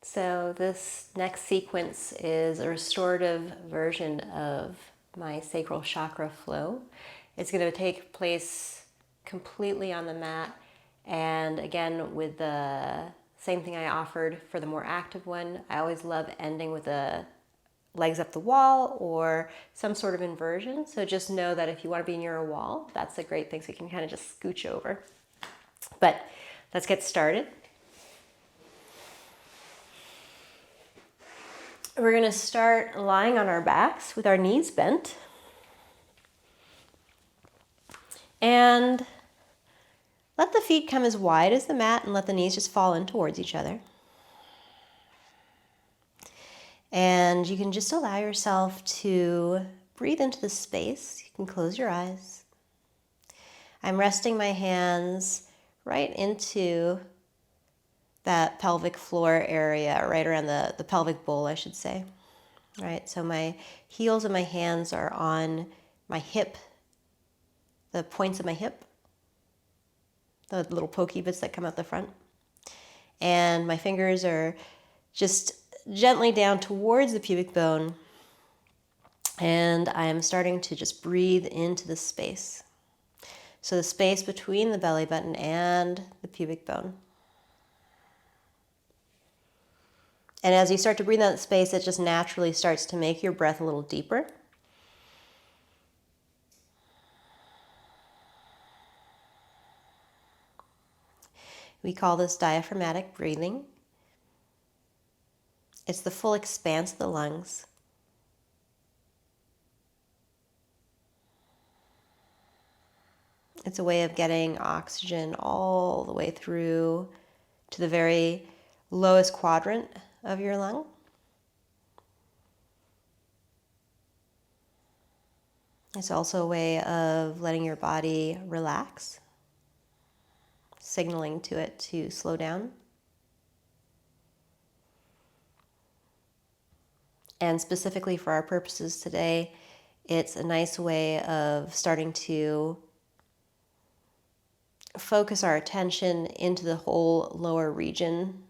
So this next sequence is a restorative version of my sacral chakra flow. It's going to take place completely on the mat, and again with the same thing I offered for the more active one. I always love ending with the legs up the wall or some sort of inversion. So just know that if you want to be near a wall, that's a great thing, so you can kind of just scooch over. But let's get started. We're going to start lying on our backs with our knees bent. And let the feet come as wide as the mat and let the knees just fall in towards each other. And you can just allow yourself to breathe into the space. You can close your eyes. I'm resting my hands right into that pelvic floor area, right around the pelvic bowl, I should say. All right, so my heels of my hands are on my hip, the points of my hip, the little pokey bits that come out the front. And my fingers are just gently down towards the pubic bone. And I am starting to just breathe into the space. So the space between the belly button and the pubic bone. And as you start to breathe in that space, it just naturally starts to make your breath a little deeper. We call this diaphragmatic breathing. It's the full expanse of the lungs. It's a way of getting oxygen all the way through to the very lowest quadrant of your lung. It's also a way of letting your body relax, signaling to it to slow down. And specifically for our purposes today, it's a nice way of starting to focus our attention into the whole lower region,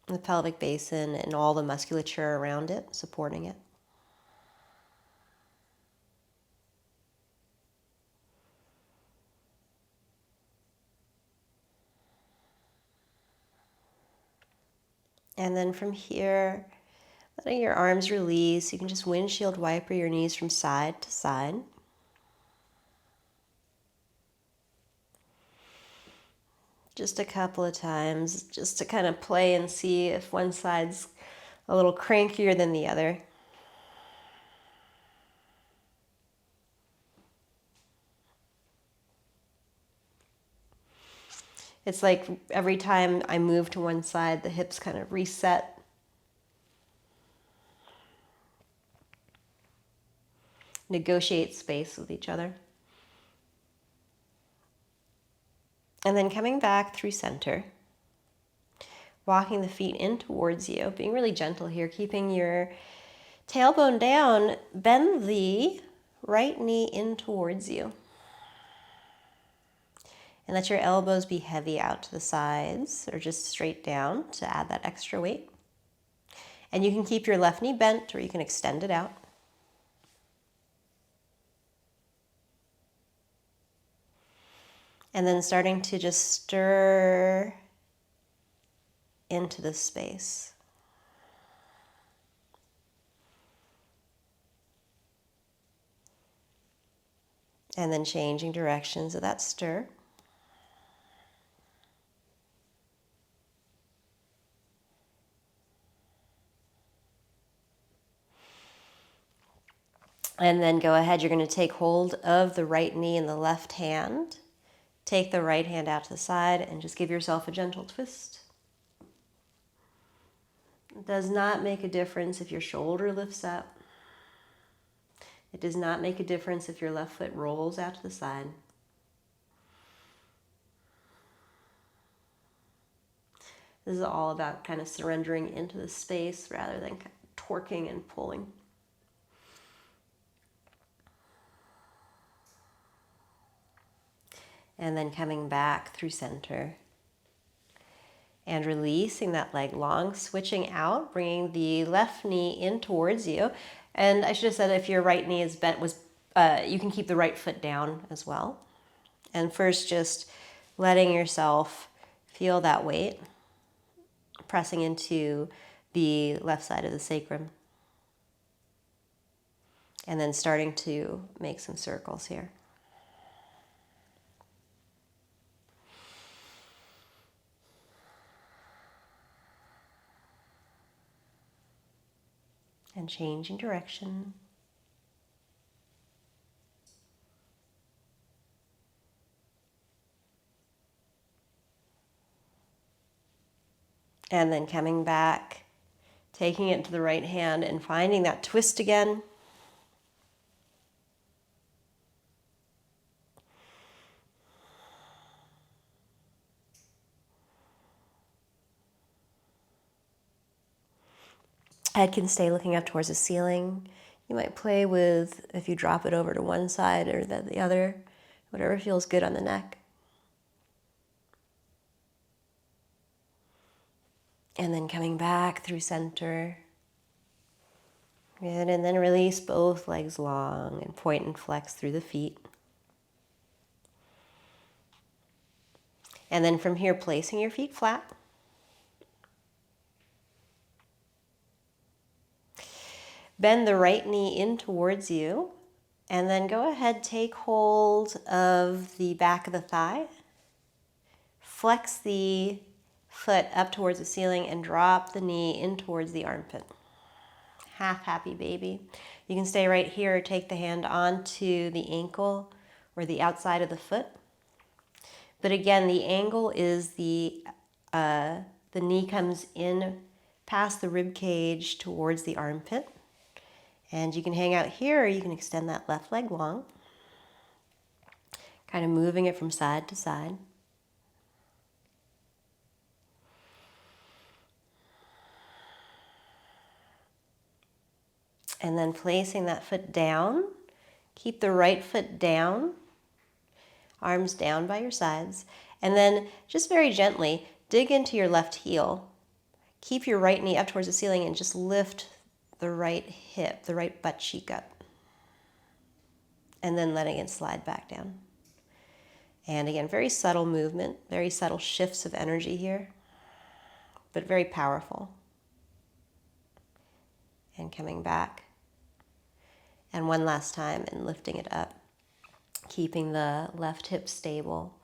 the pelvic basin, and all the musculature around it, supporting it. And then from here, letting your arms release, you can just windshield wiper your knees from side to side. Just a couple of times, just to kind of play and see if one side's a little crankier than the other. It's like every time I move to one side, the hips kind of reset. Negotiate space with each other. And then coming back through center, walking the feet in towards you, being really gentle here, keeping your tailbone down, bend the right knee in towards you. And let your elbows be heavy out to the sides or just straight down to add that extra weight. And you can keep your left knee bent or you can extend it out. And then starting to just stir into the space. And then changing directions of that stir. And then go ahead, you're going to take hold of the right knee in the left hand. Take the right hand out to the side and just give yourself a gentle twist. It does not make a difference if your shoulder lifts up. It does not make a difference if your left foot rolls out to the side. This is all about kind of surrendering into the space rather than torquing and pulling. And then coming back through center. And releasing that leg long, switching out, bringing the left knee in towards you. And I should have said if your right knee is bent, you can keep the right foot down as well. And first just letting yourself feel that weight, pressing into the left side of the sacrum. And then starting to make some circles here. And changing direction. And then coming back, taking it to the right hand and finding that twist again. Head can stay looking up towards the ceiling. You might play with, if you drop it over to one side or the other, whatever feels good on the neck. And then coming back through center. Good, and then release both legs long and point and flex through the feet. And then from here, placing your feet flat. Bend the right knee in towards you, and then go ahead, take hold of the back of the thigh. Flex the foot up towards the ceiling and drop the knee in towards the armpit. Half happy baby. You can stay right here or take the hand onto the ankle or the outside of the foot. But again, the angle is the knee comes in past the rib cage towards the armpit. And you can hang out here or you can extend that left leg long. Kind of moving it from side to side. And then placing that foot down. Keep the right foot down. Arms down by your sides. And then just very gently dig into your left heel. Keep your right knee up towards the ceiling and just lift the right hip, the right butt cheek up. And then letting it slide back down. And again, very subtle movement, very subtle shifts of energy here, but very powerful. And coming back. And one last time and lifting it up, keeping the left hip stable.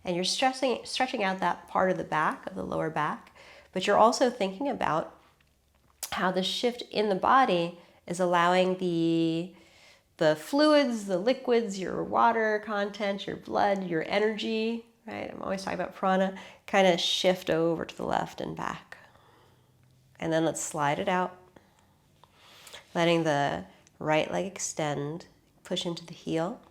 And you're stretching out that part of the back, of the lower back, but you're also thinking about how the shift in the body is allowing the fluids, the liquids, your water content, your blood, your energy, right? I'm always talking about prana, kind of shift over to the left and back. And then let's slide it out, letting the right leg extend, push into the heel,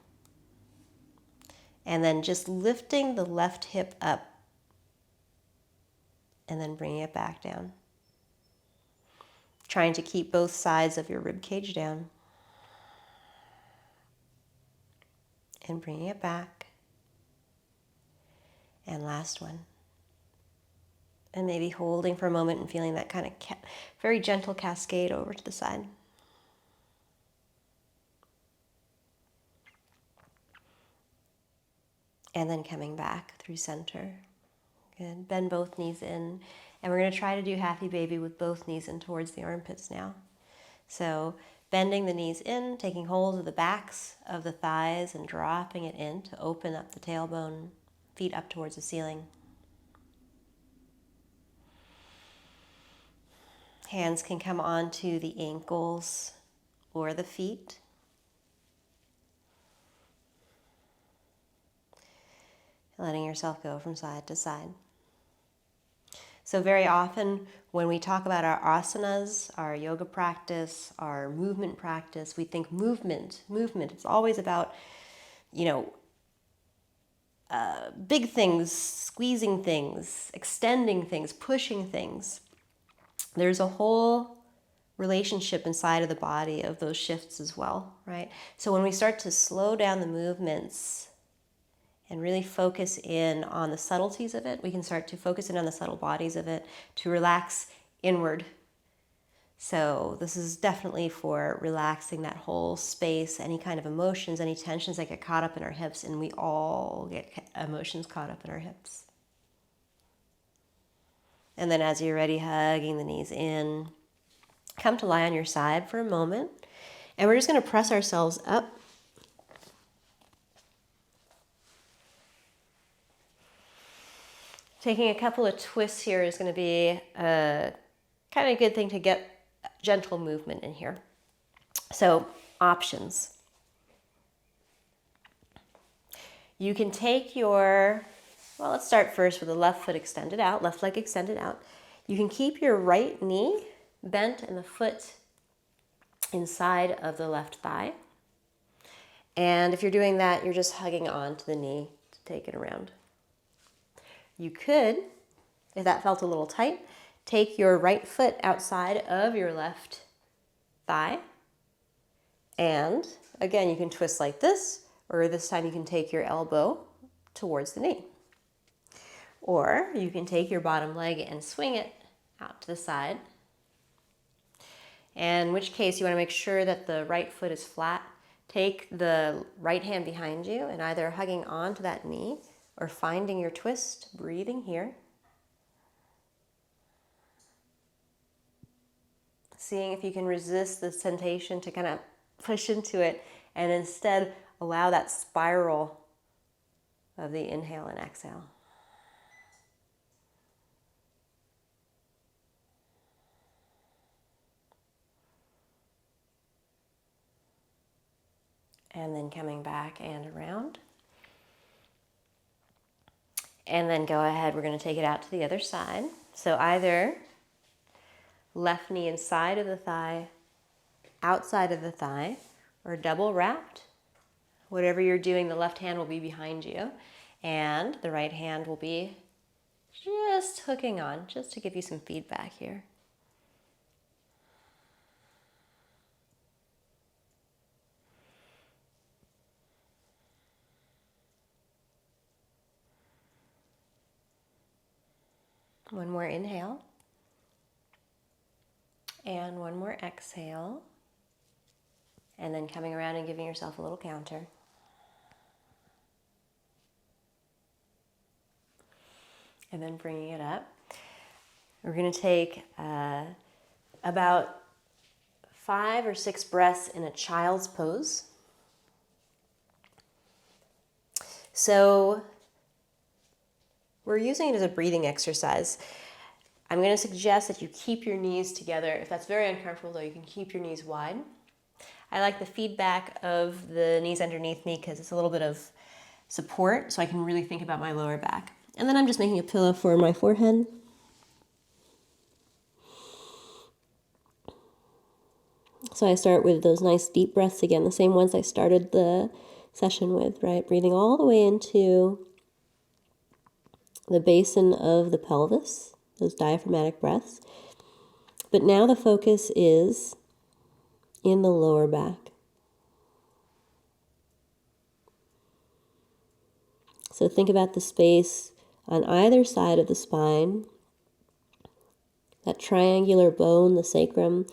and then just lifting the left hip up and then bringing it back down. Trying to keep both sides of your rib cage down. And bringing it back. And last one. And maybe holding for a moment and feeling that kind of very gentle cascade over to the side. And then coming back through center. Good. Bend both knees in. And we're going to try to do happy baby with both knees in towards the armpits now. So bending the knees in, taking hold of the backs of the thighs and dropping it in to open up the tailbone, feet up towards the ceiling. Hands can come onto the ankles or the feet. Letting yourself go from side to side. So very often when we talk about our asanas, our yoga practice, our movement practice, we think movement. It's always about, big things, squeezing things, extending things, pushing things. There's a whole relationship inside of the body of those shifts as well, right? So when we start to slow down the movements and really focus in on the subtleties of it. We can start to focus in on the subtle bodies of it to relax inward. So this is definitely for relaxing that whole space, any kind of emotions, any tensions that get caught up in our hips, and we all get emotions caught up in our hips. And then as you're ready, hugging the knees in, come to lie on your side for a moment, and we're just going to press ourselves up. Taking a couple of twists here is going to be a kind of good thing to get gentle movement in here. So, options. You can take your, well, let's start first with the left foot extended out, left leg extended out. You can keep your right knee bent and the foot inside of the left thigh. And if you're doing that, you're just hugging on to the knee to take it around. You could, if that felt a little tight, take your right foot outside of your left thigh. And again, you can twist like this, or this time you can take your elbow towards the knee. Or you can take your bottom leg and swing it out to the side. And in which case you want to make sure that the right foot is flat. Take the right hand behind you and either hugging on to that knee or finding your twist, breathing here. Seeing if you can resist the temptation to kind of push into it and instead allow that spiral of the inhale and exhale. And then coming back and around. And then go ahead, we're going to take it out to the other side. So either left knee inside of the thigh, outside of the thigh, or double wrapped. Whatever you're doing, the left hand will be behind you, and the right hand will be just hooking on, just to give you some feedback here. One more inhale. And one more exhale. And then coming around and giving yourself a little counter. And then bringing it up. We're going to take about 5 or 6 breaths in a child's pose. So we're using it as a breathing exercise. I'm going to suggest that you keep your knees together. If that's very uncomfortable, though, you can keep your knees wide. I like the feedback of the knees underneath me because it's a little bit of support, so I can really think about my lower back. And then I'm just making a pillow for my forehead. So I start with those nice deep breaths again, the same ones I started the session with, right? Breathing all the way into the basin of the pelvis, those diaphragmatic breaths. But now the focus is in the lower back. So think about the space on either side of the spine, that triangular bone, the sacrum,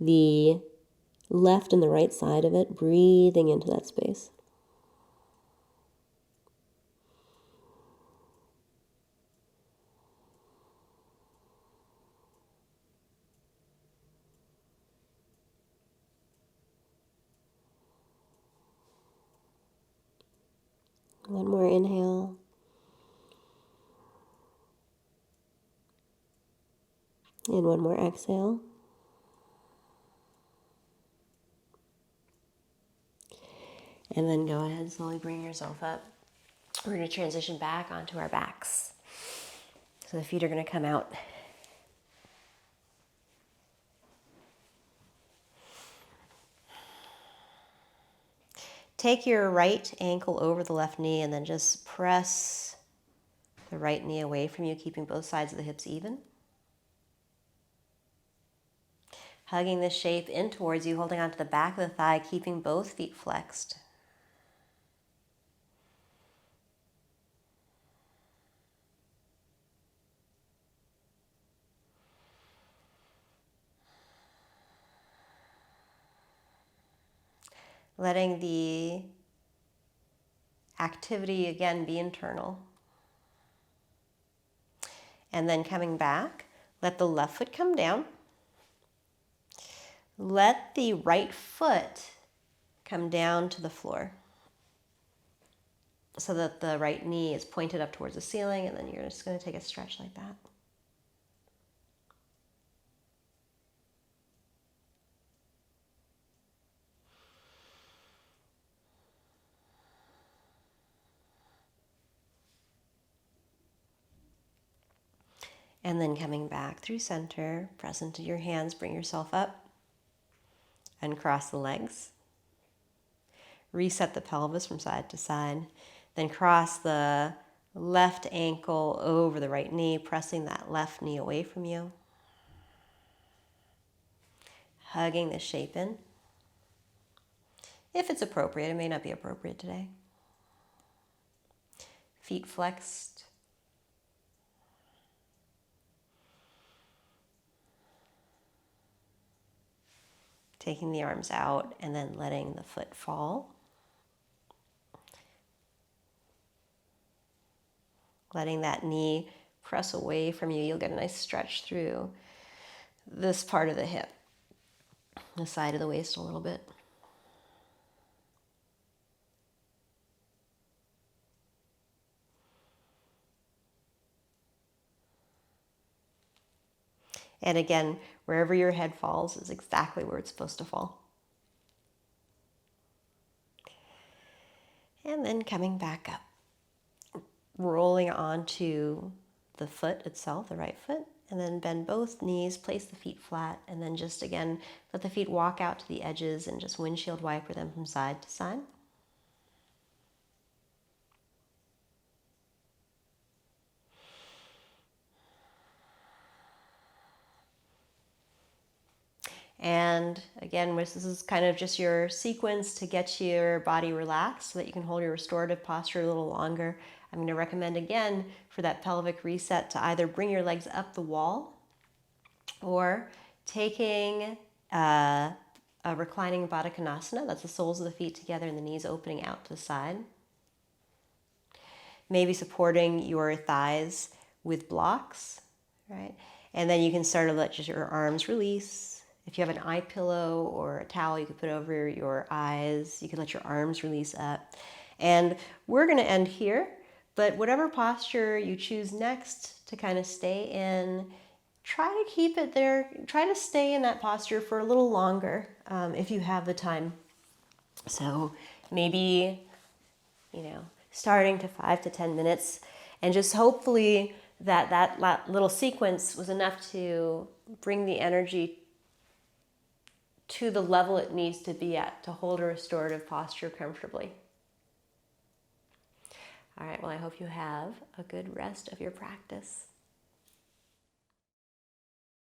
the left and the right side of it, breathing into that space. One more inhale. And one more exhale. And then go ahead, slowly bring yourself up. We're going to transition back onto our backs. So the feet are going to come out. Take your right ankle over the left knee and then just press the right knee away from you, keeping both sides of the hips even. Hugging this shape in towards you, holding onto the back of the thigh, keeping both feet flexed. letting the activity again be internal. And then coming back, let the left foot come down. Let the right foot come down to the floor so that the right knee is pointed up towards the ceiling, and then you're just going to take a stretch like that. And then coming back through center, press into your hands, bring yourself up, uncross the legs. Reset the pelvis from side to side. Then cross the left ankle over the right knee, pressing that left knee away from you. Hugging the shape in. If it's appropriate, it may not be appropriate today. Feet flexed. Taking the arms out and then letting the foot fall. Letting that knee press away from you. You'll get a nice stretch through this part of the hip, the side of the waist a little bit. And again, wherever your head falls is exactly where it's supposed to fall. And then coming back up, rolling onto the foot itself, the right foot, and then bend both knees, place the feet flat, and then just again, let the feet walk out to the edges and just windshield wiper them from side to side. And again, this is kind of just your sequence to get your body relaxed so that you can hold your restorative posture a little longer. I'm going to recommend again for that pelvic reset to either bring your legs up the wall or taking a reclining Baddha Konasana. That's the soles of the feet together and the knees opening out to the side. Maybe supporting your thighs with blocks, right? And then you can start to let your arms release. If you have an eye pillow or a towel you could put over your eyes, you can let your arms release up. And we're going to end here, but whatever posture you choose next to kind of stay in, try to keep it there. Try to stay in that posture for a little longer if you have the time. So maybe, starting to 5 to 10 minutes, and just hopefully that little sequence was enough to bring the energy to the level it needs to be at to hold a restorative posture comfortably. All right, well, I hope you have a good rest of your practice.